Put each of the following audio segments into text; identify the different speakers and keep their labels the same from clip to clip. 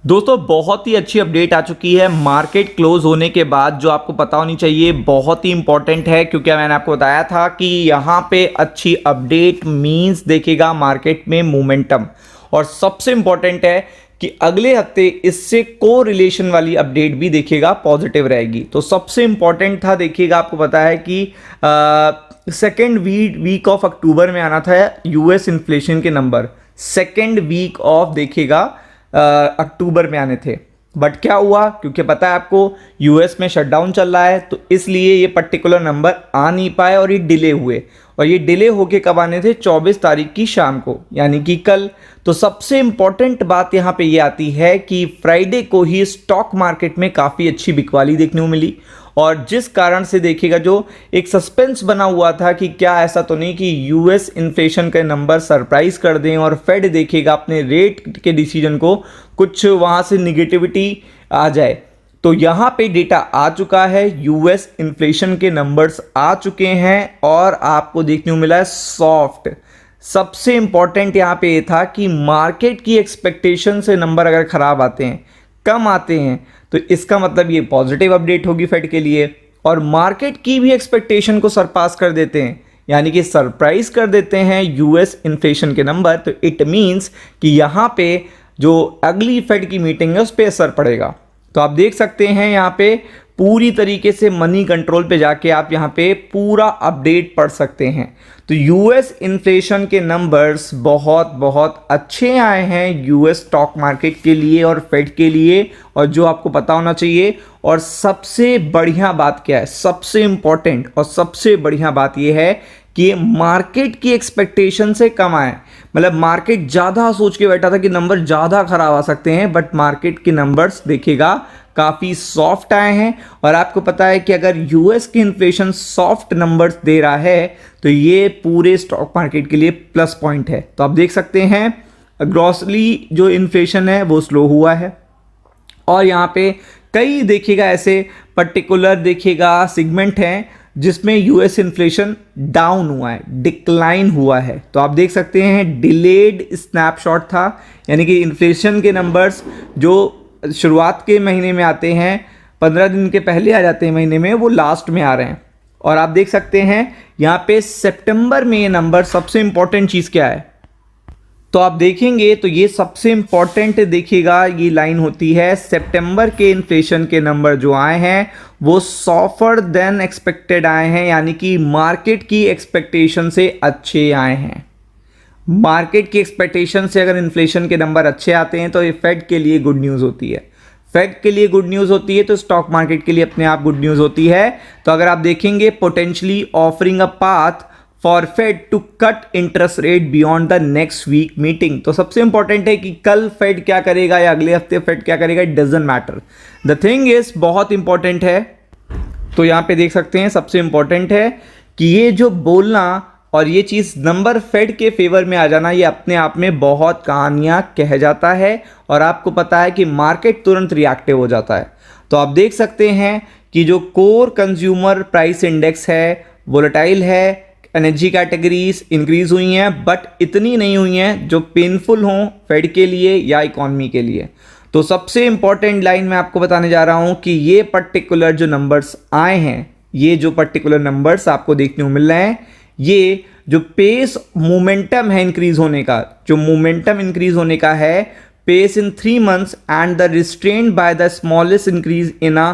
Speaker 1: दोस्तों बहुत ही अच्छी अपडेट आ चुकी है मार्केट क्लोज होने के बाद, जो आपको पता होनी चाहिए, बहुत ही इंपॉर्टेंट है क्योंकि मैंने आपको बताया था कि यहाँ पे अच्छी अपडेट मींस देखेगा मार्केट में मोमेंटम। और सबसे इंपॉर्टेंट है कि अगले हफ्ते इससे को रिलेशन वाली अपडेट भी देखिएगा पॉजिटिव रहेगी। तो सबसे इंपॉर्टेंट था, देखिएगा आपको पता है कि सेकेंड वीक ऑफ अक्टूबर में आना था यूएस इन्फ्लेशन के नंबर, सेकेंड वीक ऑफ देखिएगा अक्टूबर में आने थे। बट क्या हुआ, क्योंकि पता है आपको यूएस में शटडाउन चल रहा है, तो इसलिए ये पर्टिकुलर नंबर आ नहीं पाए और ये डिले हुए। और ये डिले होके कब आने थे? 24 तारीख की शाम को, यानी कि कल। तो सबसे इंपॉर्टेंट बात यहाँ पे ये आती है कि फ्राइडे को ही स्टॉक मार्केट में काफ़ी अच्छी बिकवाली देखने को मिली। और जिस कारण से देखिएगा जो एक सस्पेंस बना हुआ था कि क्या ऐसा तो नहीं कि यूएस इन्फ्लेशन के नंबर सरप्राइज कर दें और फेड देखिएगा अपने रेट के डिसीजन को कुछ वहाँ से निगेटिविटी आ जाए। तो यहाँ पे डेटा आ चुका है, यूएस इन्फ्लेशन के नंबर्स आ चुके हैं और आपको देखने को मिला है सॉफ्ट। सबसे इंपॉर्टेंट यहाँ पे ये था कि मार्केट की एक्सपेक्टेशन से नंबर अगर खराब आते हैं, कम आते हैं, तो इसका मतलब ये पॉजिटिव अपडेट होगी फेड के लिए। और मार्केट की भी एक्सपेक्टेशन को सरपास कर देते हैं, यानी कि सरप्राइज कर देते हैं यूएस इन्फ्लेशन के नंबर, तो इट मींस कि यहाँ पे जो अगली फेड की मीटिंग है उस पर असर पड़ेगा। तो आप देख सकते हैं यहाँ पे पूरी तरीके से मनी कंट्रोल पे जाके आप यहाँ पे पूरा अपडेट पढ़ सकते हैं। तो यूएस इन्फ्लेशन के नंबर्स बहुत बहुत अच्छे आए हैं यूएस स्टॉक मार्केट के लिए और फेड के लिए, और जो आपको पता होना चाहिए। और सबसे बढ़िया बात क्या है, सबसे इंपॉर्टेंट और सबसे बढ़िया बात यह है कि मार्केट की एक्सपेक्टेशन से कम आए। मतलब मार्केट ज़्यादा सोच के बैठा था कि नंबर ज़्यादा खराब आ सकते हैं, बट मार्केट के नंबर्स देखिएगा काफ़ी सॉफ्ट आए हैं। और आपको पता है कि अगर यूएस की इन्फ्लेशन सॉफ्ट नंबर्स दे रहा है तो ये पूरे स्टॉक मार्केट के लिए प्लस पॉइंट है। तो आप देख सकते हैं ग्रॉसली जो इन्फ्लेशन है वो स्लो हुआ है, और यहाँ पे कई देखिएगा ऐसे पर्टिकुलर देखिएगा सेगमेंट हैं जिसमें यूएस इन्फ्लेशन डाउन हुआ है, डिक्लाइन हुआ है। तो आप देख सकते हैं डिलेड स्नैपशॉट था, यानी कि इन्फ्लेशन के नंबर्स जो शुरुआत के महीने में आते हैं, 15 दिन के पहले आ जाते हैं महीने में, वो लास्ट में आ रहे हैं। और आप देख सकते हैं यहाँ पे सितंबर में ये नंबर, सबसे इंपॉर्टेंट चीज़ क्या है, तो आप देखेंगे तो ये सबसे इंपॉर्टेंट देखिएगा ये लाइन होती है, सितंबर के इन्फ्लेशन के नंबर जो आए हैं वो सॉफ्टर देन एक्सपेक्टेड आए हैं, यानी कि मार्केट की एक्सपेक्टेशन से अच्छे आए हैं। मार्केट की एक्सपेक्टेशन से अगर इन्फ्लेशन के नंबर अच्छे आते हैं तो ये फेड के लिए गुड न्यूज़ होती है। फेड के लिए गुड न्यूज़ होती है तो स्टॉक मार्केट के लिए अपने आप गुड न्यूज़ होती है। तो अगर आप देखेंगे potentially offering a path for Fed to cut interest rate beyond the next week meeting. तो सबसे इंपॉर्टेंट है कि कल फेड क्या करेगा या अगले हफ्ते फेड क्या करेगा, it doesn't matter. The thing is बहुत इंपॉर्टेंट है। तो यहाँ पे देख सकते हैं सबसे इंपॉर्टेंट है कि ये जो बोलना और ये चीज़ नंबर फेड के फेवर में आ जाना, ये अपने आप में बहुत कहानियाँ कह जाता है। और आपको पता है कि मार्केट तुरंत रिएक्टिव हो जाता है। तो आप देख सकते हैं कि जो कोर कंज्यूमर प्राइस इंडेक्स है वोलेटाइल है, एनर्जी कैटेगरीज इंक्रीज हुई हैं, बट इतनी नहीं हुई हैं जो पेनफुल हों फेड के लिए या इकॉनमी के लिए। तो सबसे इंपॉर्टेंट लाइन मैं आपको बताने जा रहा हूं कि ये पर्टिकुलर जो नंबर्स आए हैं, ये जो पर्टिकुलर नंबर्स आपको देखने को मिल रहे हैं, ये जो पेस मोमेंटम है इंक्रीज होने का, जो मोमेंटम इंक्रीज होने का है, pace in 3 months and the restrained by the smallest increase in a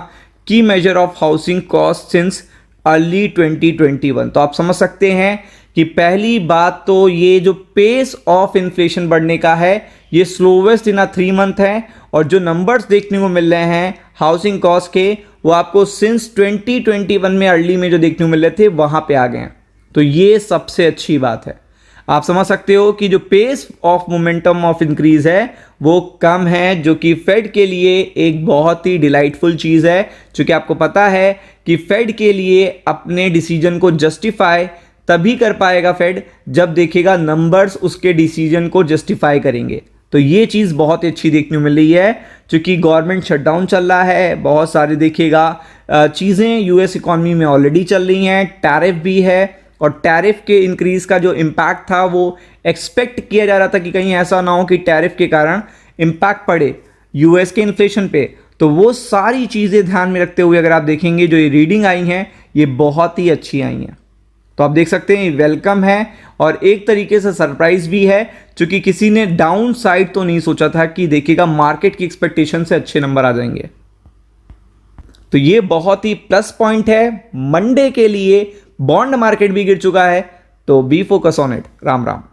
Speaker 1: key measure of housing cost since early 2021। तो आप समझ सकते हैं कि पहली बात तो ये जो पेस ऑफ इन्फ्लेशन बढ़ने का है ये स्लोवेस्ट इन अ 3 month है, और जो नंबर्स देखने को मिल रहे हैं हाउसिंग कॉस्ट के वो आपको सिंस 2021 में अर्ली में जो देखने को मिल रहे थे वहां पे आ गए हैं। तो ये सबसे अच्छी बात है। आप समझ सकते हो कि जो pace of momentum of increase है वो कम है, जो कि फेड के लिए एक बहुत ही डिलाइटफुल चीज़ है। क्योंकि आपको पता है कि फेड के लिए अपने डिसीजन को जस्टिफाई तभी कर पाएगा फेड जब देखेगा नंबर्स उसके डिसीजन को जस्टिफाई करेंगे। तो ये चीज़ बहुत अच्छी देखने को मिल रही है, क्योंकि गवर्नमेंट शटडाउन चल रहा है, बहुत सारे देखिएगा चीज़ें यूएस इकॉनमी में ऑलरेडी चल रही हैं, टैरिफ भी है, और टैरिफ के इंक्रीज का जो इम्पैक्ट था वो एक्सपेक्ट किया जा रहा था कि कहीं ऐसा ना हो कि टैरिफ के कारण इम्पैक्ट पड़े यूएस के इन्फ्लेशन पे, तो वो सारी चीज़ें ध्यान में रखते हुए अगर आप देखेंगे जो ये रीडिंग आई हैं ये बहुत ही अच्छी आई हैं। तो आप देख सकते हैं वेलकम है और एक तरीके से सरप्राइज भी है, क्योंकि किसी ने डाउन साइड तो नहीं सोचा था कि देखिएगा मार्केट की एक्सपेक्टेशन से अच्छे नंबर आ जाएंगे। तो ये बहुत ही प्लस पॉइंट है मंडे के लिए। बॉन्ड मार्केट भी गिर चुका है, तो B focus on it. Ram Ram.